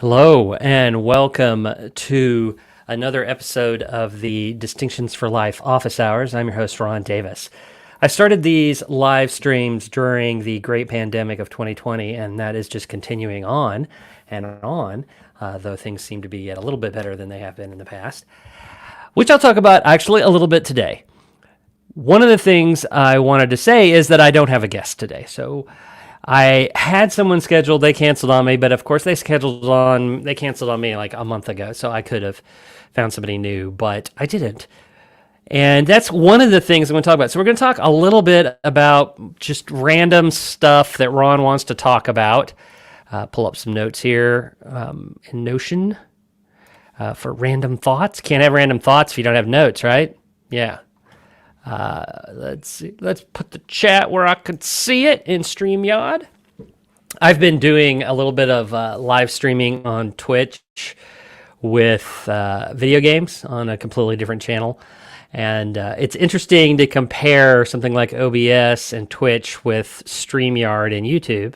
Hello, and welcome to another episode of the Distinctions for Life office hours. I'm your host, Ron Davis. I started these live streams during the great pandemic of 2020, and that is just continuing on and on, though things seem to be a little bit better than they have been in the past, which I'll talk about actually a little bit today. One of the things I wanted to say is that I don't have a guest today. So I had someone scheduled, they canceled on me, but of course they canceled on me like a month ago, so I could have found somebody new, but I didn't. And that's one of the things I'm going to talk about. So we're going to talk a little bit about just random stuff that Ron wants to talk about. Pull up some notes here in Notion for random thoughts. Can't have random thoughts if you don't have notes, right? Yeah. Let's see. Let's put the chat where I could see it in StreamYard. I've been doing a little bit of live streaming on Twitch with video games on a completely different channel. And it's interesting to compare something like OBS and Twitch with StreamYard and YouTube.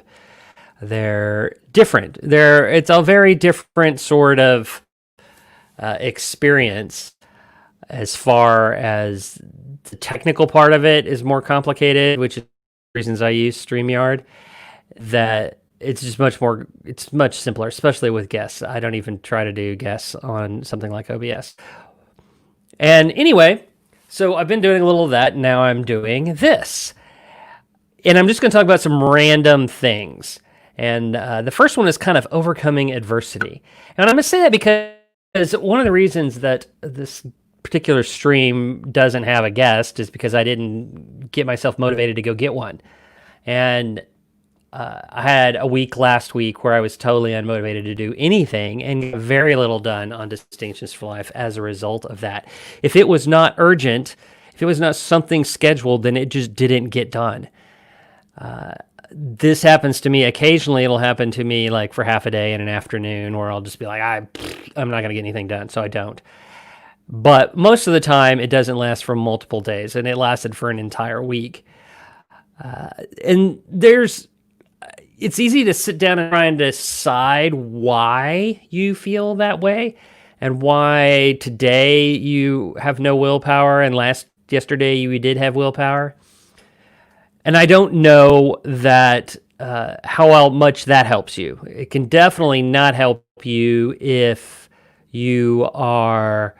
They're different. It's a very different sort of experience as far as the technical part of it is more complicated, which is the reasons I use StreamYard, that it's much simpler, especially with guests. I don't even try to do guests on something like OBS. And anyway, so I've been doing a little of that, and now I'm doing this. And I'm just going to talk about some random things. And the first one is kind of overcoming adversity. And I'm going to say that because one of the reasons that this particular stream doesn't have a guest is because I didn't get myself motivated to go get one. And I had a week last week where I was totally unmotivated to do anything and very little done on Distinctions for Life as a result of that. If it was not urgent, if it was not something scheduled, then it just didn't get done. This happens to me occasionally. It'll happen to me like for half a day in an afternoon where I'll just be like, I'm not going to get anything done, so I don't. But most of the time, it doesn't last for multiple days, and it lasted for an entire week. And it's easy to sit down and try and decide why you feel that way, and why today you have no willpower, and yesterday you did have willpower. And I don't know that how much that helps you. It can definitely not help you if you are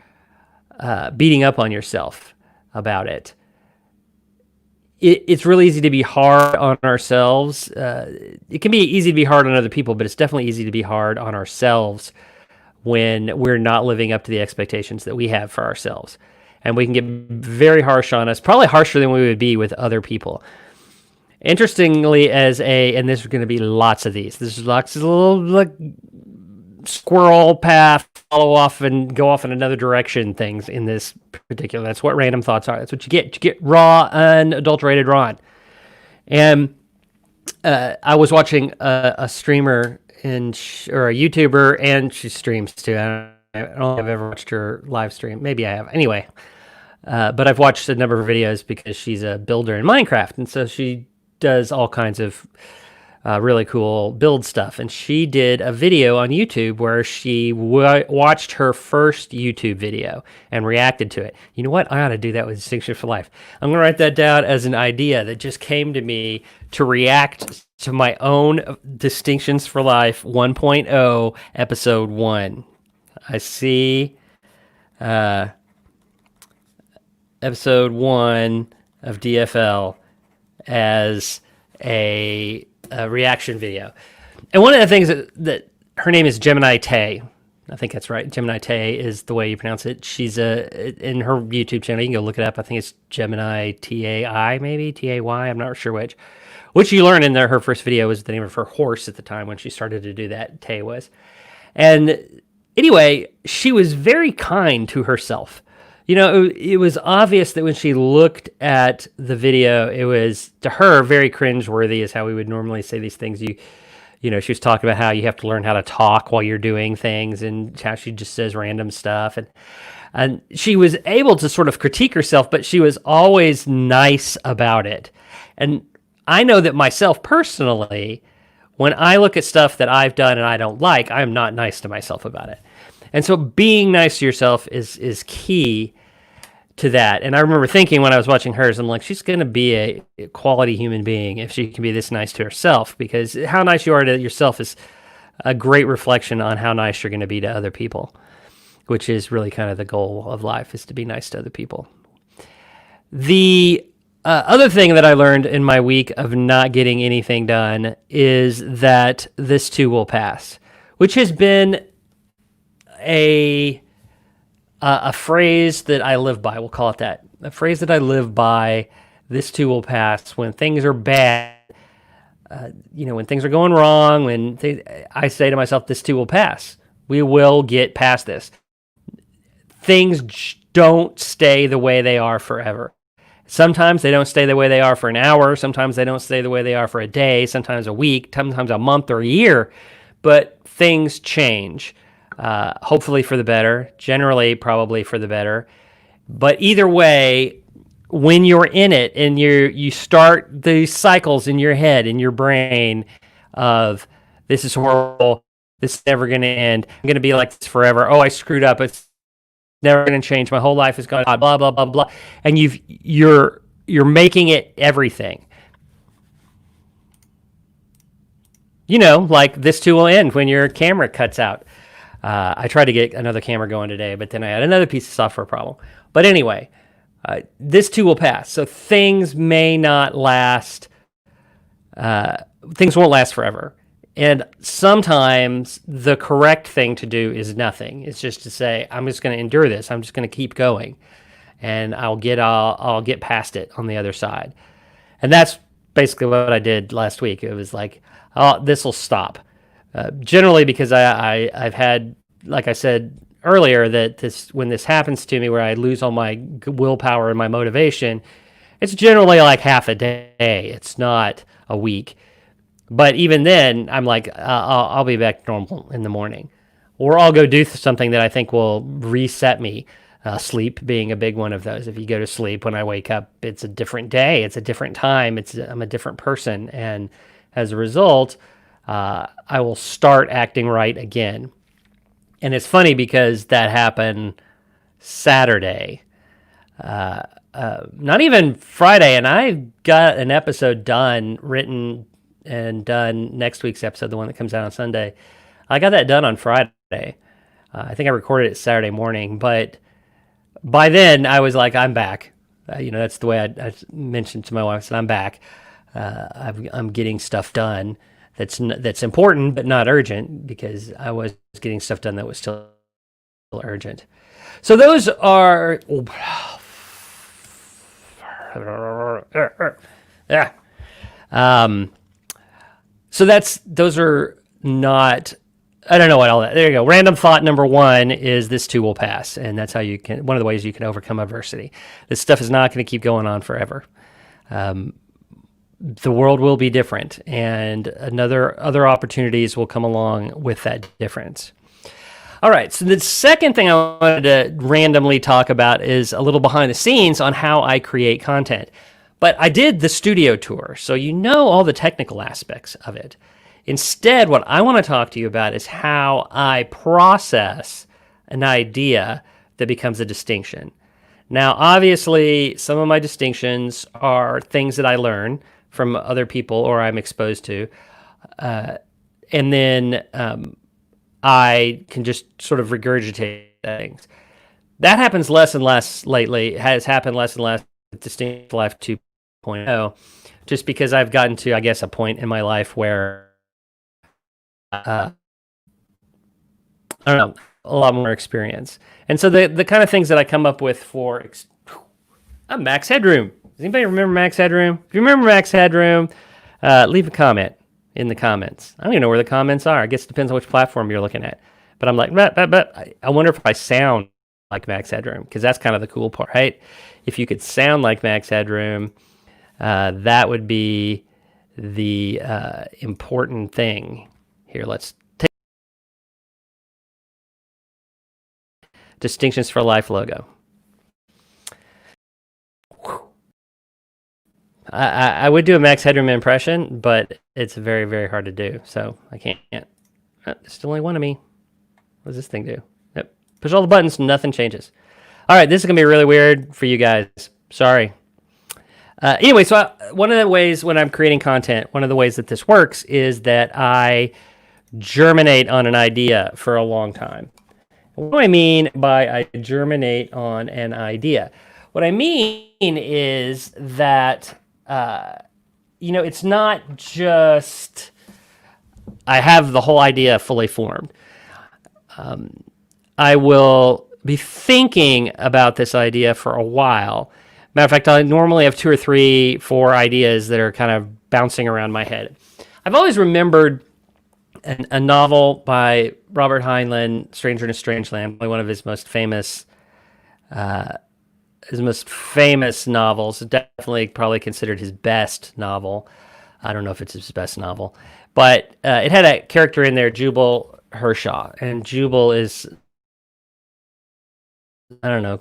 beating up on yourself about it. It's really easy to be hard on ourselves. It can be easy to be hard on other people, but it's definitely easy to be hard on ourselves when we're not living up to the expectations that we have for ourselves. And we can get very harsh on us, probably harsher than we would be with other people. Interestingly, and there's going to be lots of these. There's lots of little like squirrel path, follow off and go off in another direction things in this particular. That's what random thoughts are. That's what you get. You get raw, unadulterated Ron. And I was watching a streamer or a YouTuber, and she streams too. I don't know if I've ever watched her live stream. Maybe I have. Anyway, but I've watched a number of videos because she's a builder in Minecraft, and so she does all kinds of really cool build stuff. And she did a video on YouTube where she watched her first YouTube video and reacted to it. You know what? I ought to do that with Distinction for Life. I'm going to write that down as an idea that just came to me to react to my own Distinctions for Life 1.0 episode 1. I see episode 1 of DFL as a reaction video. And one of the things that her name is Gemini Tay. I think that's right. Gemini Tay is the way you pronounce it. She's in her YouTube channel. You can go look it up. I think it's Gemini T-A-I, maybe T-A-Y. I'm not sure which. Which you learn in there. Her first video was the name of her horse at the time when she started to do that. Tay was. And anyway, she was very kind to herself. You know, it was obvious that when she looked at the video, it was, to her, very cringeworthy, is how we would normally say these things. You know, she was talking about how you have to learn how to talk while you're doing things, and how she just says random stuff. And she was able to sort of critique herself, but she was always nice about it. And I know that myself personally, When I look at stuff that I've done and I don't like, I'm not nice to myself about it. And so being nice to yourself is key to that. And I remember thinking when I was watching hers, I'm like, she's going to be a quality human being if she can be this nice to herself, because how nice you are to yourself is a great reflection on how nice you're going to be to other people, which is really kind of the goal of life, is to be nice to other people. The other thing that I learned in my week of not getting anything done is that this too will pass, which has been a phrase that I live by. We'll call it that. A phrase that I live by. This too will pass. When things are bad, when things are going wrong, I say to myself, this too will pass. We will get past this. Things don't stay the way they are forever. Sometimes they don't stay the way they are for an hour. Sometimes they don't stay the way they are for a day, sometimes a week, sometimes a month or a year. But things change, hopefully for the better, generally probably for the better. But either way, when you're in it and you start these cycles in your head, in your brain of this is horrible, this is never going to end, I'm going to be like this forever. Oh, I screwed up. It's never going to change. My whole life is gone. Blah blah blah blah. And you're making it everything. Like this too will end when your camera cuts out. I tried to get another camera going today, but then I had another piece of software problem. But anyway, this too will pass. So things may not last. Things won't last forever. And sometimes the correct thing to do is nothing. It's just to say, I'm just going to endure this. I'm just going to keep going, and I'll get past it on the other side. And that's basically what I did last week. It was like, oh, this will stop. Generally, because I've had, like I said earlier, that when this happens to me, where I lose all my willpower and my motivation, it's generally like half a day. It's not a week. But even then, I'm like, I'll be back to normal in the morning. Or I'll go do something that I think will reset me. Sleep being a big one of those. If you go to sleep, when I wake up, it's a different day. It's a different time. I'm a different person. And as a result, I will start acting right again. And it's funny because that happened Saturday. Not even Friday. And I got an episode written and done, next week's episode, the one that comes out on Sunday. I got that done on Friday. I think I recorded it Saturday morning, but by then I was like, I'm back. That's the way I mentioned to my wife, I said, I'm back. I'm getting stuff done that's important but not urgent, because I was getting stuff done that was still urgent. So those are so those are not, I don't know what all that. There you go. Random thought number one is this too will pass. And that's how one of the ways you can overcome adversity. This stuff is not going to keep going on forever. The world will be different, and other opportunities will come along with that difference. All right, so the second thing I wanted to randomly talk about is a little behind the scenes on how I create content. But I did the studio tour, so all the technical aspects of it. Instead, what I want to talk to you about is how I process an idea that becomes a distinction. Now, obviously, some of my distinctions are things that I learn from other people or I'm exposed to. And then I can just sort of regurgitate things. That happens less and less lately. It has happened less and less with Distinct Life 2.0, just because I've gotten to, I guess, a point in my life where I don't know, a lot more experience. And so the kind of things that I come up with I'm Max Headroom. Does anybody remember Max Headroom? If you remember Max Headroom, leave a comment in the comments. I don't even know where the comments are. I guess it depends on which platform you're looking at. But I'm like, but I wonder if I sound like Max Headroom, because that's kind of the cool part, right? If you could sound like Max Headroom, that would be the important thing. Here, let's take Distinctions for Life logo. I would do a Max Headroom impression, but it's very, very hard to do. So I can't. There's still only one of me. What does this thing do? Yep. Push all the buttons, nothing changes. All right, this is going to be really weird for you guys. Sorry. Anyway, so one of the ways when I'm creating content, one of the ways that this works is that I germinate on an idea for a long time. What do I mean by I germinate on an idea? What I mean is that, it's not just I have the whole idea fully formed. I will be thinking about this idea for a while. Matter of fact, I normally have 2 or 3, 4 ideas that are kind of bouncing around my head. I've always remembered a novel by Robert Heinlein, Stranger in a Strange Land, one of his most famous novels. Definitely, probably considered his best novel. I don't know if it's his best novel, but it had a character in there, Jubal Hershaw, and Jubal is, I don't know,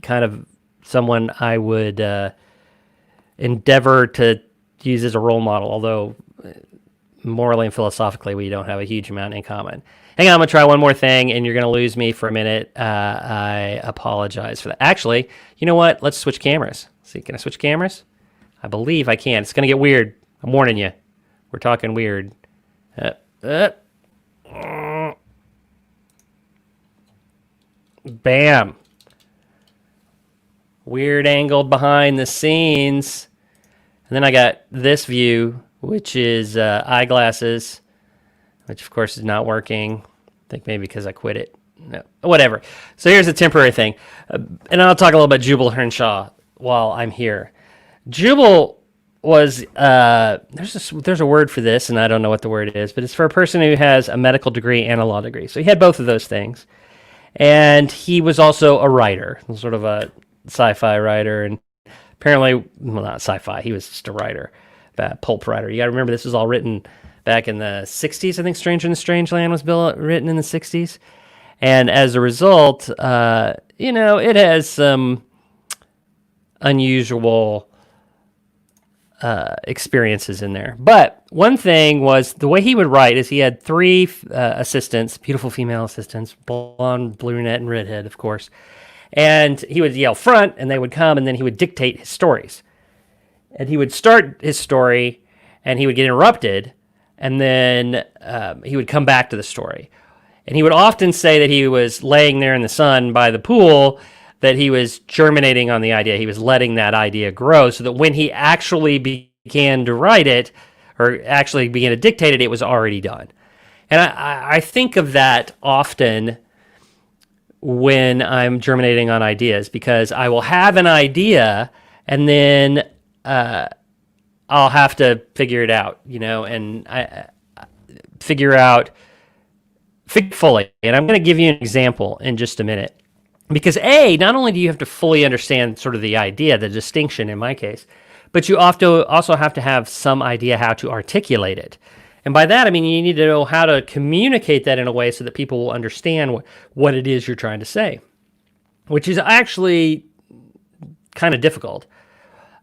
kind of someone I would endeavor to use as a role model, although morally and philosophically we don't have a huge amount in common. Hang on, I'm going to try one more thing, and you're going to lose me for a minute. I apologize for that. Actually, you know what? Let's switch cameras. See, can I switch cameras? I believe I can. It's going to get weird. I'm warning you. We're talking weird. Bam. Weird angled behind the scenes. And then I got this view, which is eyeglasses, which of course is not working. I think maybe because I quit it. No, whatever. So here's a temporary thing. And I'll talk a little about Jubal Hershaw while I'm here. Jubal was, there's a word for this, and I don't know what the word is, but it's for a person who has a medical degree and a law degree. So he had both of those things. And he was also a writer, sort of a sci-fi writer, and apparently, well, not sci-fi, he was just a writer, a pulp writer. You got to remember, this was all written back in the 60s. I think Stranger in the Strange Land was written in the 60s. And as a result, it has some unusual experiences in there. But one thing was the way he would write is he had 3 assistants, beautiful female assistants, blonde, brunette, and redhead, of course. And he would yell front, and they would come, and then he would dictate his stories. And he would start his story, and he would get interrupted, and then he would come back to the story. And he would often say that he was laying there in the sun by the pool, that he was germinating on the idea. He was letting that idea grow so that when he actually began to write it, or actually began to dictate it, it was already done. And I think of that often when I'm germinating on ideas, because I will have an idea and then I'll have to figure it out, and I figure out fully. And I'm going to give you an example in just a minute. Because not only do you have to fully understand sort of the idea, the distinction in my case, but you also have to have some idea how to articulate it. And by that, I mean you need to know how to communicate that in a way so that people will understand what it is you're trying to say, which is actually kind of difficult.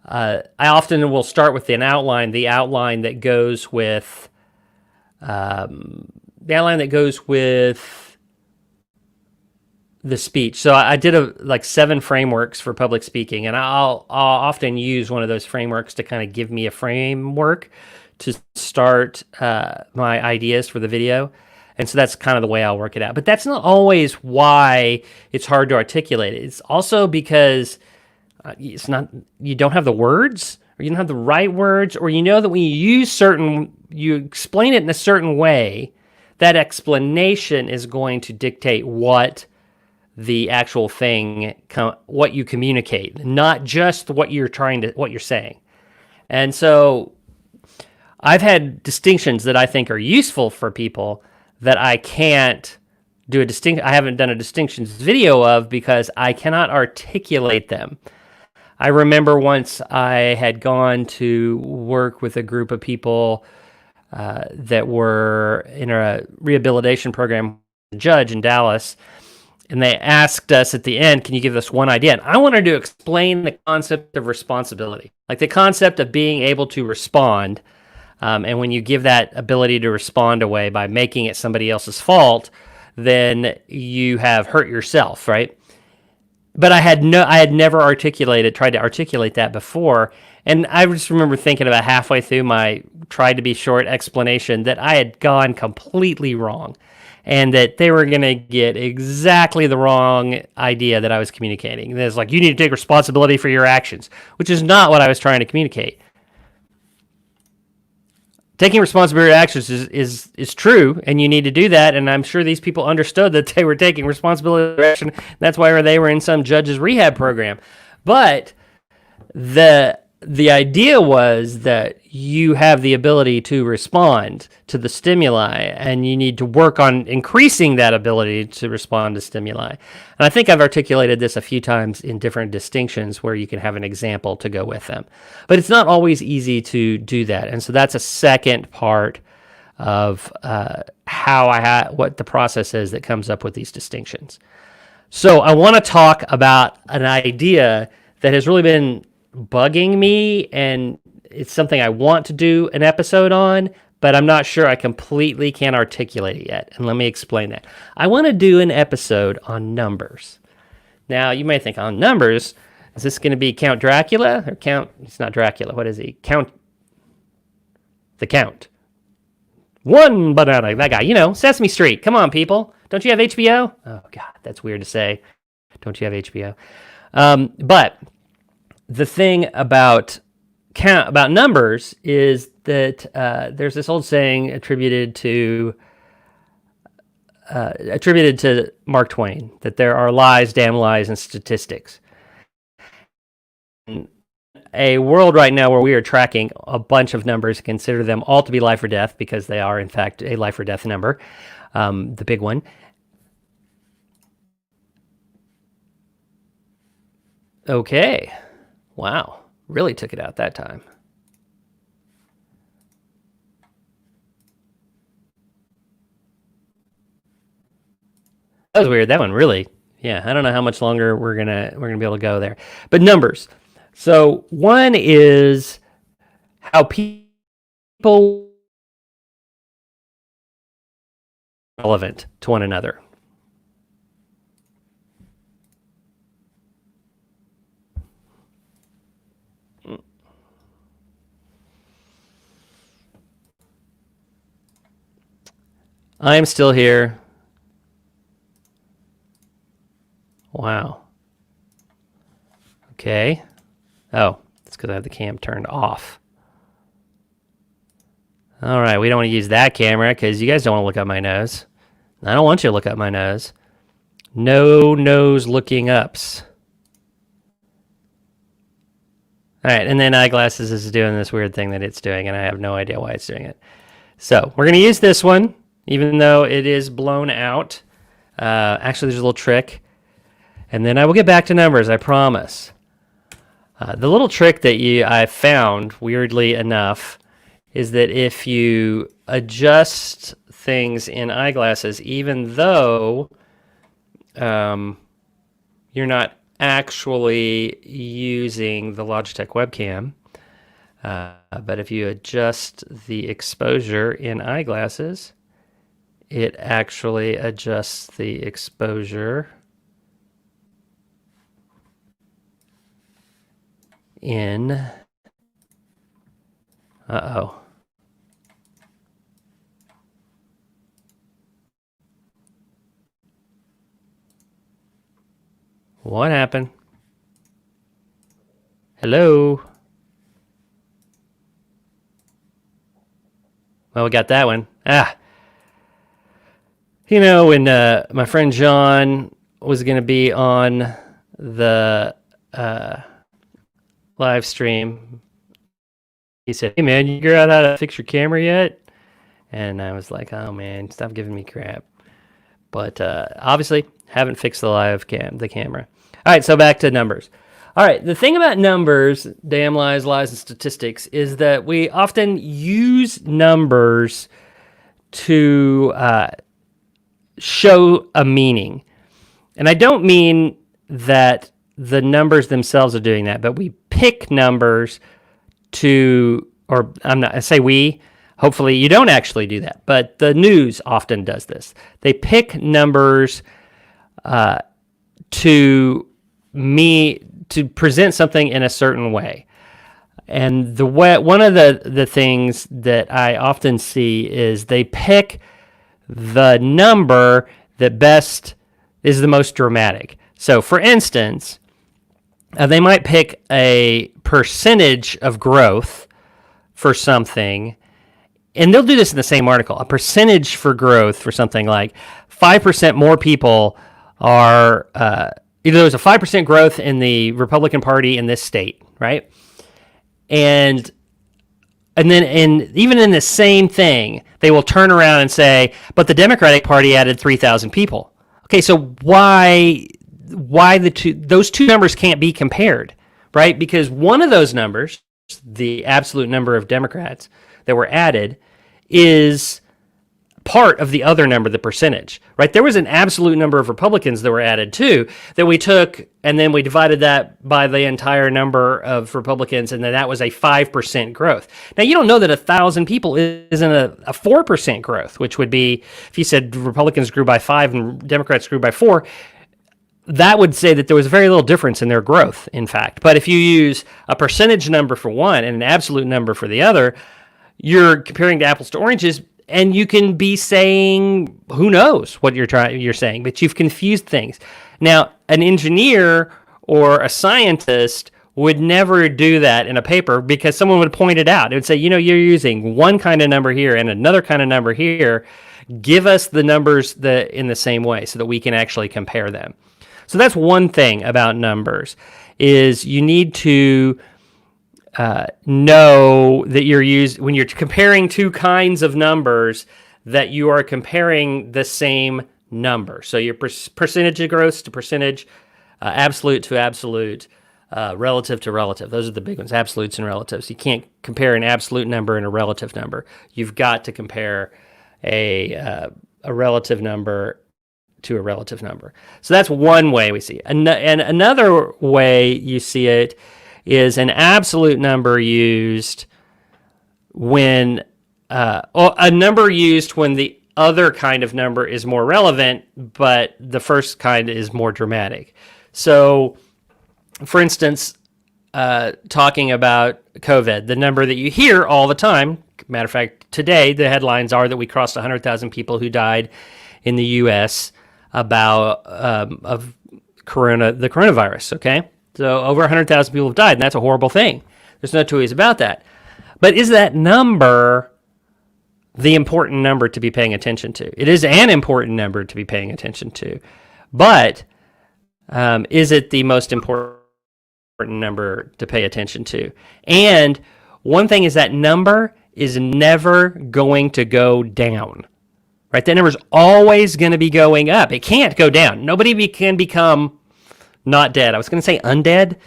I often will start with an outline, the outline that goes with the speech. So I did 7 frameworks for public speaking, and I'll often use one of those frameworks to kind of give me a framework to start my ideas for the video. And so that's kind of the way I'll work it out. But that's not always why it's hard to articulate it. It's also because you don't have the words, or you don't have the right words, or that when you explain it in a certain way, that explanation is going to dictate what the actual thing, what you communicate, not just what you're saying. And so I've had distinctions that I think are useful for people that I can't do I haven't done a distinctions video of because I cannot articulate them. I remember once I had gone to work with a group of people that were in a rehabilitation program, a judge in Dallas. And they asked us at the end, can you give us one idea? And I wanted to explain the concept of responsibility, like the concept of being able to respond. And when you give that ability to respond away by making it somebody else's fault, then you have hurt yourself, right? But I had never tried to articulate that before. And I just remember thinking about halfway through my tried to be short explanation that I had gone completely wrong and that they were going to get exactly the wrong idea that I was communicating. It's like, you need to take responsibility for your actions, which is not what I was trying to communicate. Taking responsibility for actions is true, and you need to do that. And I'm sure these people understood that they were taking responsibility for action. That's why they were in some judge's rehab program. But the idea was that you have the ability to respond to the stimuli, and you need to work on increasing that ability to respond to stimuli. And I think I've articulated this a few times in different distinctions where you can have an example to go with them. But it's not always easy to do that. And so that's a second part of what the process is that comes up with these distinctions. So I want to talk about an idea that has really been bugging me, and it's something I want to do an episode on, but I'm not sure I completely can articulate it yet. And let me explain that. I want to do an episode on numbers. Now, you may think, on numbers, is this going to be Count Dracula or Count? It's not Dracula. What is he? The Count. One banana, that guy. Sesame Street. Come on, people. Don't you have HBO? Oh, God, that's weird to say. Don't you have HBO? But the thing about numbers is that there's this old saying attributed to Mark Twain that there are lies, damn lies, and statistics. In a world right now where we are tracking a bunch of numbers, consider them all to be life or death because they are in fact a life or death number, the big one. Okay. Wow, really took it out that time. That was weird. That one really, yeah. I don't know how much longer we're gonna be able to go there. But numbers. So one is how people are relevant to one another. I'm still here. Wow. Okay. Oh, it's because I have the cam turned off. All right, we don't want to use that camera because you guys don't want to look up my nose. I don't want you to look up my nose. No nose looking ups. All right, and then eyeglasses is doing this weird thing that it's doing, and I have no idea why it's doing it. So we're going to use this one, even though it is blown out. Actually, there's a little trick. And then I will get back to numbers, I promise. The little trick that I found, weirdly enough, is that if you adjust things in eyeglasses, even though you're not actually using the Logitech webcam, but if you adjust the exposure in eyeglasses, it actually adjusts the exposure in, uh-oh. What happened? Hello? Well, we got that one. When my friend John was going to be on the live stream, he said, "Hey man, you figure out how to fix your camera yet?" And I was like, "Oh man, stop giving me crap." But obviously, haven't fixed the camera. All right, so back to numbers. All right, the thing about numbers, damn lies, lies, and statistics, is that we often use numbers to show a meaning. And I don't mean that the numbers themselves are doing that, but we pick numbers to, or I say we, hopefully you don't actually do that, but the news often does this. They pick numbers to present something in a certain way. And one of the things that I often see is they pick the number that best is the most dramatic. So, for instance, they might pick a percentage of growth for something, and they'll do this in the same article. A percentage for growth for something like 5% more people are either there's a 5% growth in the Republican Party in this state, right? And even in the same thing, they will turn around and say, but the Democratic Party added 3,000 people. Okay, so why those two numbers can't be compared, right? Because one of those numbers, the absolute number of Democrats that were added, is part of the other number, the percentage, right? There was an absolute number of Republicans that were added too, that we took, and then we divided that by the entire number of Republicans, and then that was a 5% growth. Now, you don't know that 1,000 people isn't a 4% growth, which would be, if you said Republicans grew by 5 and Democrats grew by 4, that would say that there was very little difference in their growth, in fact. But if you use a percentage number for one and an absolute number for the other, you're comparing to apples to oranges, and you can be saying, who knows what you're saying, but you've confused things. Now, an engineer or a scientist would never do that in a paper, because someone would point it out. It would say, you're using one kind of number here and another kind of number here. Give us the numbers in the same way so that we can actually compare them. So that's one thing about numbers, is you need to know that when you're comparing two kinds of numbers, that you are comparing the same number. So your percentage of growth to percentage, absolute to absolute, relative to relative. Those are the big ones, absolutes and relatives. You can't compare an absolute number and a relative number. You've got to compare a relative number to a relative number. So that's one way we see it. And another way you see it is an absolute number used when a number used when the other kind of number is more relevant, but the first kind is more dramatic. So, for instance, talking about COVID, the number that you hear all the time, matter of fact, today the headlines are that we crossed 100,000 people who died in the U.S. of the coronavirus, okay? So over 100,000 people have died, and that's a horrible thing. There's no two ways about that. But is that number the important number to be paying attention to? It is an important number to be paying attention to. But is it the most important number to pay attention to? And one thing is that number is never going to go down. Right? That number's always going to be going up. It can't go down. Nobody can become not dead. I was going to say undead.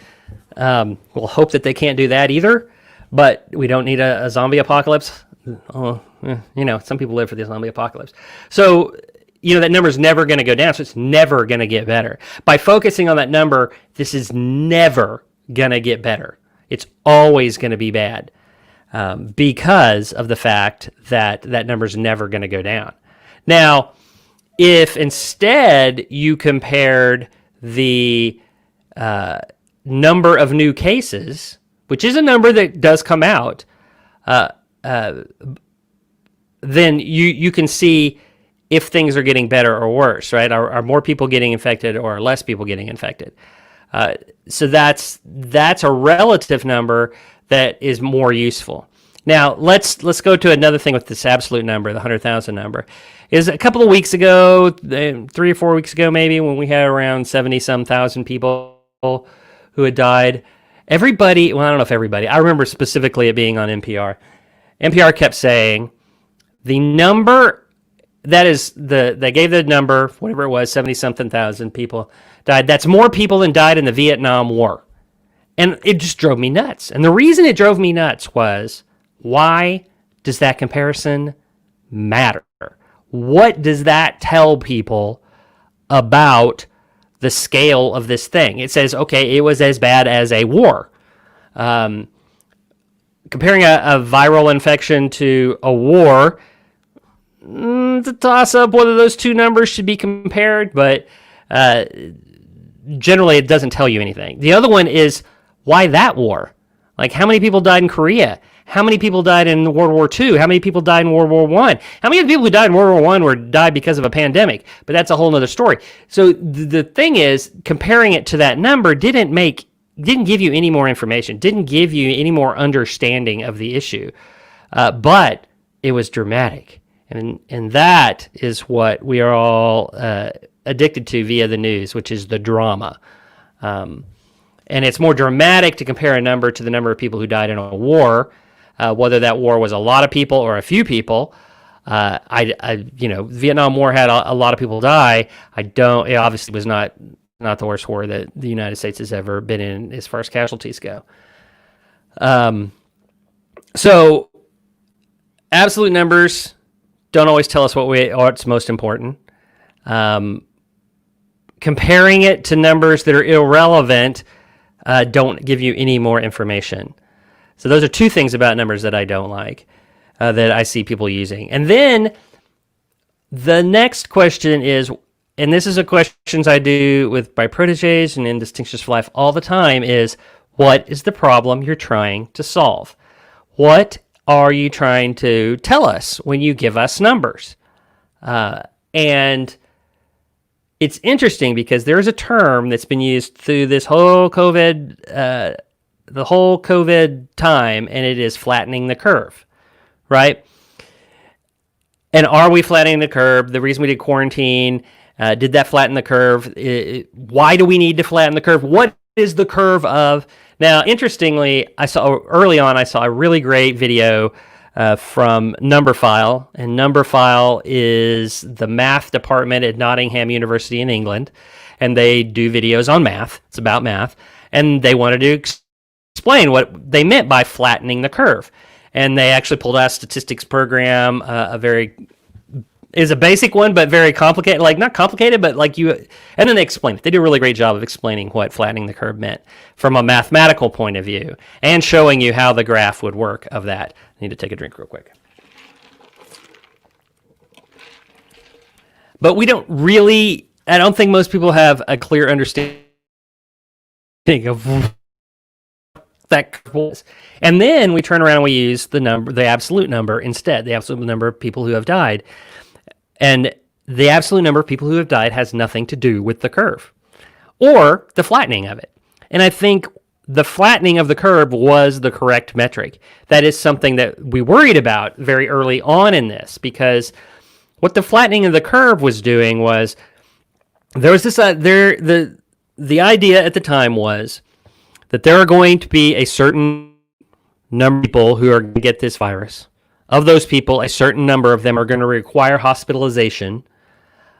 We'll hope that they can't do that either, but we don't need a zombie apocalypse. Some people live for the zombie apocalypse. So, that number's never going to go down, so it's never going to get better. By focusing on that number, this is never going to get better. It's always going to be bad because of the fact that that number's never going to go down. Now, if instead you compared the number of new cases, which is a number that does come out, then you can see if things are getting better or worse, right? Are more people getting infected or are less people getting infected? So that's a relative number that is more useful. Now, let's go to another thing with this absolute number, the 100,000 number. Is a couple of weeks ago, 3 or 4 weeks ago maybe, when we had around 70-some thousand people who had died, everybody, well, I don't know if everybody, I remember specifically it being on NPR. NPR kept saying the number, they gave the number, whatever it was, 70-something thousand people died. That's more people than died in the Vietnam War. And it just drove me nuts. And the reason it drove me nuts was, why does that comparison matter? What does that tell people about the scale of this thing. It says, okay, it was as bad as a war. Comparing a viral infection to a war, it's a toss-up whether those two numbers should be compared, but generally it doesn't tell you anything. The other one is, why that war? Like, how many people died in Korea? How many people died in World War II? How many people died in World War I? How many of the people who died in World War I died because of a pandemic? But that's a whole other story. So the thing is, comparing it to that number didn't give you any more information, didn't give you any more understanding of the issue, but it was dramatic. And that is what we are all addicted to via the news, which is the drama. And it's more dramatic to compare a number to the number of people who died in a war, whether that war was a lot of people or a few people. Vietnam War had a lot of people die. It obviously was not the worst war that the United States has ever been in as far as casualties go. So absolute numbers don't always tell us what's most important. Comparing it to numbers that are irrelevant don't give you any more information. So those are two things about numbers that I don't like, that I see people using. And then the next question is, and this is a questions I do with my proteges and in Distinctions for Life all the time, is what is the problem you're trying to solve? What are you trying to tell us when you give us numbers? And it's interesting because there's a term that's been used through this whole COVID, the whole COVID time, and it is flattening the curve, right? And are we flattening the curve? The reason we did quarantine, did that flatten the curve? Why do we need to flatten the curve? What is the curve of? Now, interestingly, I saw a really great video from Numberphile, and Numberphile is the math department at Nottingham University in England, and they do videos on math. It's about math, and they wanted to explain what they meant by flattening the curve. And they actually pulled out a statistics program, is a basic one, but very complicated, like not complicated, but and then they explained it. They do a really great job of explaining what flattening the curve meant from a mathematical point of view and showing you how the graph would work of that. I need to take a drink real quick. But I don't think most people have a clear understanding of that curve was. And then we turn around and we use the absolute number instead, the absolute number of people who have died. And the absolute number of people who have died has nothing to do with the curve or the flattening of it. And I think the flattening of the curve was the correct metric. That is something that we worried about very early on in this, because what the flattening of the curve was doing was there was this the idea at the time was that there are going to be a certain number of people who are going to get this virus. Of those people, a certain number of them are going to require hospitalization,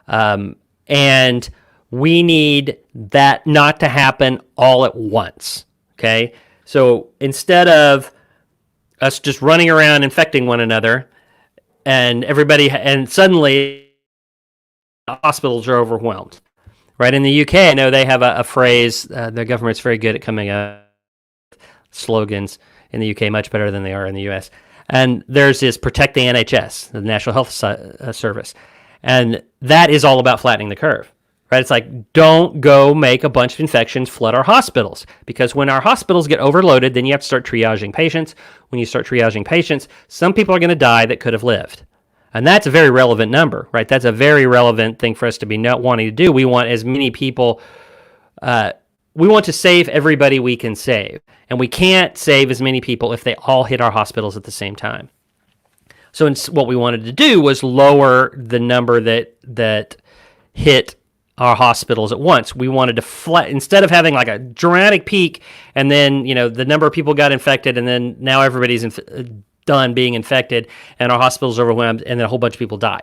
and we need that not to happen all at once, okay? So instead of us just running around infecting one another and suddenly the hospitals are overwhelmed, right? In the UK, I know they have a phrase, the government's very good at coming up with slogans in the UK, much better than they are in the US. And there's this protect the NHS, the National Health Service. And that is all about flattening the curve, right? It's like, don't go make a bunch of infections flood our hospitals. Because when our hospitals get overloaded, then you have to start triaging patients. When you start triaging patients, some people are going to die that could have lived. And that's a very relevant number, right? That's a very relevant thing for us to be not wanting to do. We want as many people, we want to save everybody we can save. And we can't save as many people if they all hit our hospitals at the same time. So what we wanted to do was lower the number that hit our hospitals at once. We wanted to instead of having like a dramatic peak and then, the number of people got infected and then now everybody's done being infected and our hospitals are overwhelmed and then a whole bunch of people die.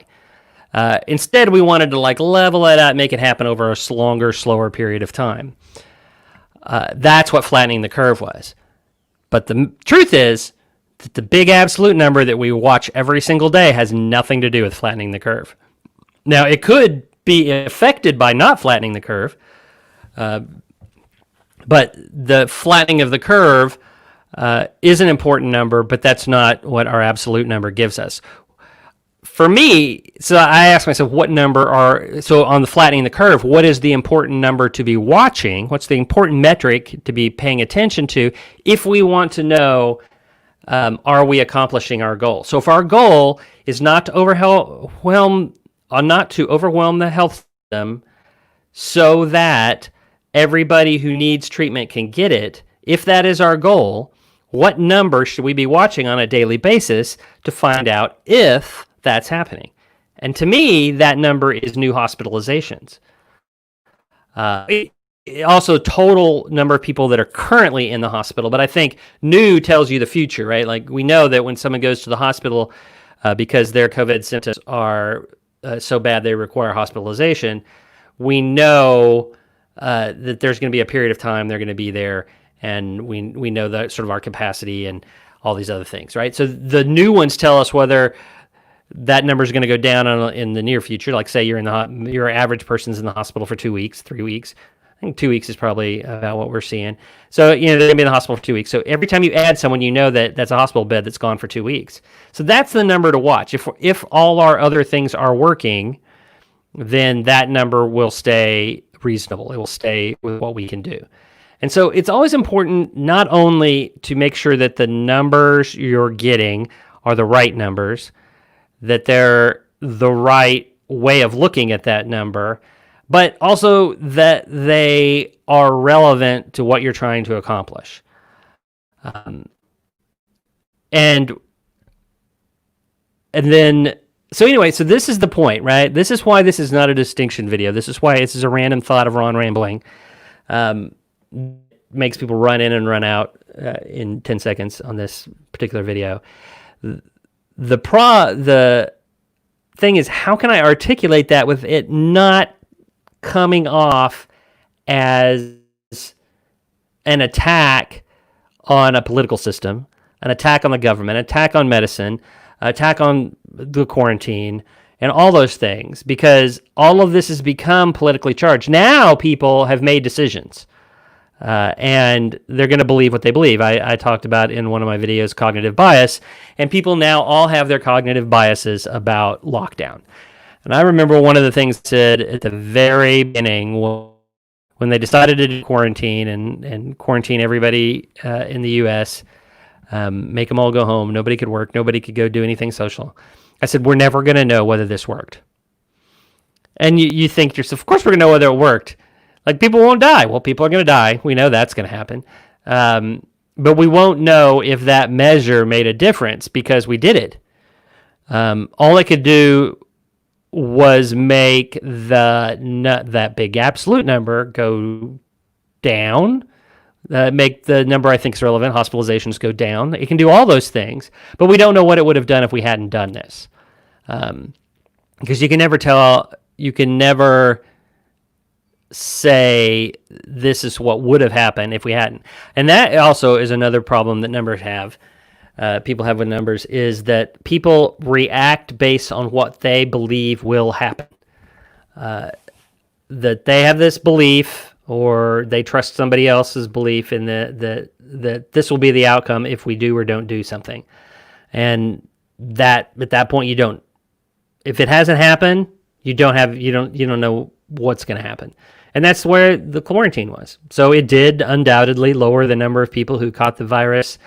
Instead, we wanted to level it out, make it happen over a longer, slower period of time. That's what flattening the curve was. But the truth is that the big absolute number that we watch every single day has nothing to do with flattening the curve. Now, it could be affected by not flattening the curve, But the flattening of the curve is an important number, but that's not what our absolute number gives us. For me, so I ask myself, so on the flattening the curve, what is the important number to be watching? What's the important metric to be paying attention to if we want to know, are we accomplishing our goal? So if our goal is not to overwhelm the health system so that everybody who needs treatment can get it, if that is our goal, what number should we be watching on a daily basis to find out if that's happening? And to me, that number is new hospitalizations. Also, total number of people that are currently in the hospital, but I think new tells you the future, right? Like we know that when someone goes to the hospital because their COVID symptoms are so bad they require hospitalization, we know that there's going to be a period of time they're going to be there, and we know that sort of our capacity and all these other things, right? So the new ones tell us whether that number is going to go down in the near future. Like say your average person's in the hospital for 2 weeks, 3 weeks. I think 2 weeks is probably about what we're seeing. So they're going to be in the hospital for 2 weeks. So every time you add someone, you know that that's a hospital bed that's gone for 2 weeks. So that's the number to watch. If all our other things are working, then that number will stay reasonable. It will stay with what we can do. And so it's always important not only to make sure that the numbers you're getting are the right numbers, that they're the right way of looking at that number, but also that they are relevant to what you're trying to accomplish. And then, so anyway, so this is the point, right? This is why this is not a distinction video. This is why this is a random thought of Ron rambling. Makes people run in and run out in 10 seconds on this particular video. The thing is, how can I articulate that with it not coming off as an attack on a political system, an attack on the government, an attack on medicine, an attack on the quarantine, and all those things? Because all of this has become politically charged. Now people have made decisions. And they're going to believe what they believe. I talked about in one of my videos cognitive bias, and people now all have their cognitive biases about lockdown. And I remember one of the things said at the very beginning when they decided to do quarantine and quarantine everybody in the U.S., make them all go home. Nobody could work. Nobody could go do anything social. I said, we're never going to know whether this worked. And you think to yourself, of course we're going to know whether it worked. Like, people won't die. Well, people are going to die. We know that's going to happen. But we won't know if that measure made a difference because we did it. All it could do was make that big absolute number go down, make the number I think is relevant, hospitalizations, go down. It can do all those things, but we don't know what it would have done if we hadn't done this. Because you can never tell, you can never say this is what would have happened if we hadn't. And that also is another problem that numbers have. People have with numbers is that people react based on what they believe will happen. That they have this belief, or they trust somebody else's belief in that this will be the outcome if we do or don't do something. And that at that point you don't. If it hasn't happened, you don't know what's going to happen. And that's where the quarantine was. So it did undoubtedly lower the number of people who caught the virus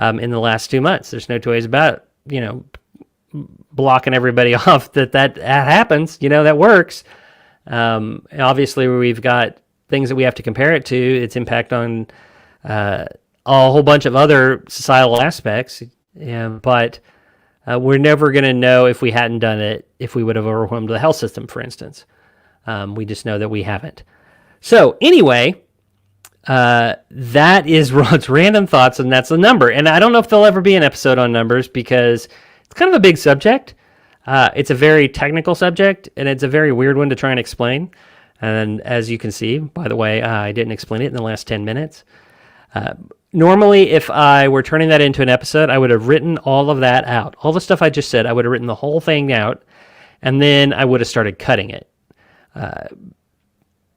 in the last 2 months. There's no two ways about it. Blocking everybody off that happens, that works. Obviously, we've got things that we have to compare it to, its impact on a whole bunch of other societal aspects. But we're never going to know if we hadn't done it, if we would have overwhelmed the health system, for instance. We just know that we haven't. So anyway, that is Rod's random thoughts, and that's the number. And I don't know if there'll ever be an episode on numbers because it's kind of a big subject. It's a very technical subject, and it's a very weird one to try and explain. And as you can see, by the way, I didn't explain it in the last 10 minutes. Normally, if I were turning that into an episode, I would have written all of that out. All the stuff I just said, I would have written the whole thing out, and then I would have started cutting it.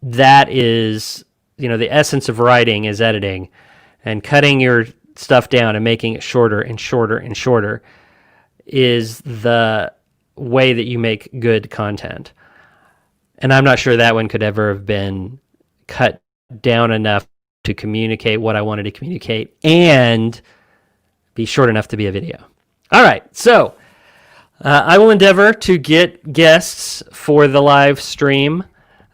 That is the essence of writing is editing, and cutting your stuff down and making it shorter and shorter and shorter is the way that you make good content. And I'm not sure that one could ever have been cut down enough to communicate what I wanted to communicate and be short enough to be a video. All right, so I will endeavor to get guests for the live stream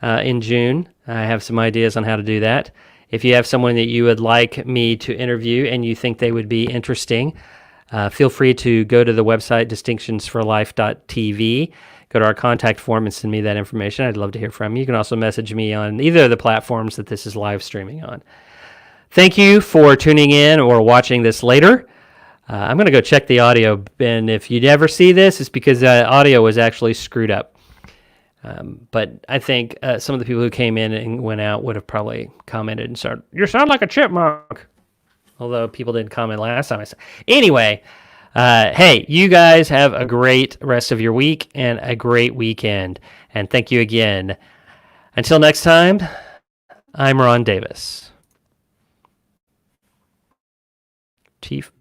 in June. I have some ideas on how to do that. If you have someone that you would like me to interview and you think they would be interesting, feel free to go to the website distinctionsforlife.tv, go to our contact form and send me that information. I'd love to hear from you. You can also message me on either of the platforms that this is live streaming on. Thank you for tuning in or watching this later. I'm going to go check the audio, and if you never see this, it's because the audio was actually screwed up. But I think some of the people who came in and went out would have probably commented and said, "You sound like a chipmunk." Although people didn't comment last time I said. Anyway, hey, you guys have a great rest of your week and a great weekend. And thank you again. Until next time, I'm Ron Davis, Chief